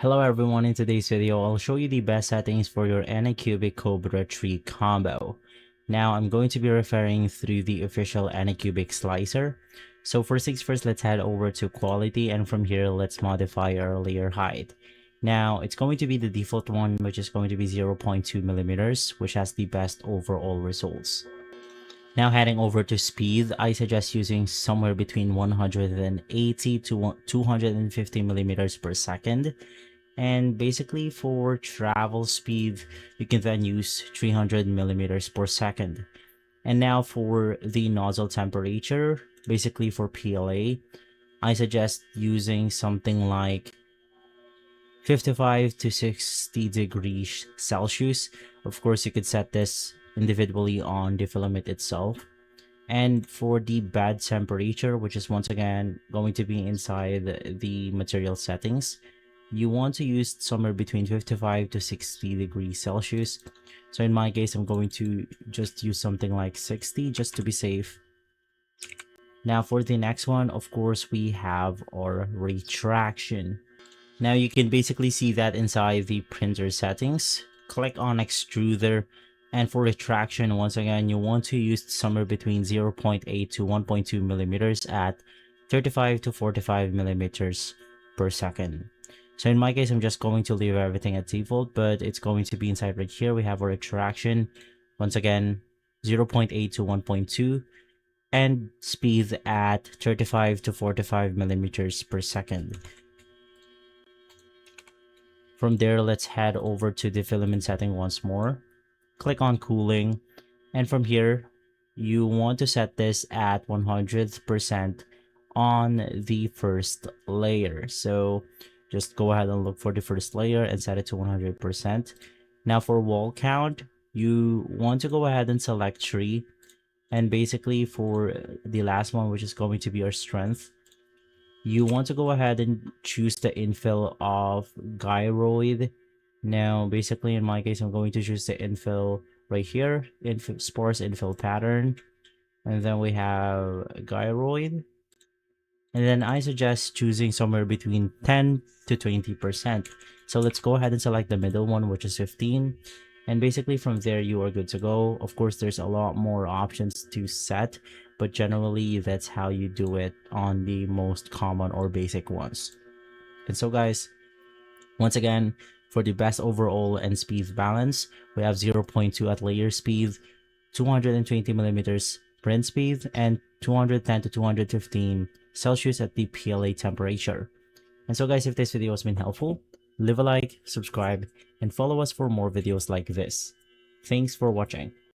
Hello everyone, in today's video I'll show you the best settings for your Anycubic Kobra tree combo. Now I'm going to be referring through the official Anycubic slicer. So first things first, let's head over to quality, and from here let's modify our layer height. Now it's going to be the default one, which is going to be 0.2 millimeters, which has the best overall results. Now heading over to speed, I suggest using somewhere between 180 to 250 millimeters per second. And basically for travel speed, you can then use 300 millimeters per second. And now for the nozzle temperature, basically for PLA, I suggest using something like 55 to 60 degrees Celsius. Of course, you could set this individually on the filament itself. And for the bed temperature, which is once again going to be inside the material settings, you want to use somewhere between 55 to 60 degrees Celsius. So in my case, I'm going to just use something like 60 just to be safe. Now for the next one, of course, we have our retraction. Now you can basically see that inside the printer settings. Click on extruder, and for retraction, once again, you want to use somewhere between 0.8 to 1.2 millimeters at 35 to 45 millimeters per second. So in my case, I'm just going to leave everything at default, but it's going to be inside right here. We have our retraction, once again, 0.8 to 1.2, and speed at 35 to 45 millimeters per second. From there, let's head over to the filament setting once more. Click on cooling, and from here, you want to set this at 100% on the first layer. So just go ahead and look for the first layer and set it to 100%. Now for wall count, you want to go ahead and select 3. And basically for the last one, which is going to be our strength, you want to go ahead and choose the infill of gyroid. Now basically in my case, I'm going to choose the infill right here, sparse infill pattern. And then we have gyroid. And then I suggest choosing somewhere between 10 to 20%. So let's go ahead and select the middle one, which is 15. And basically from there, you are good to go. Of course, there's a lot more options to set, but generally that's how you do it on the most common or basic ones. And so guys, once again, for the best overall and speed balance, we have 0.2 at layer speed, 220 millimeters print speed, and 210 to 215 Celsius at the PLA temperature. And so guys, if this video has been helpful, leave a like, subscribe, and follow us for more videos like this. Thanks for watching.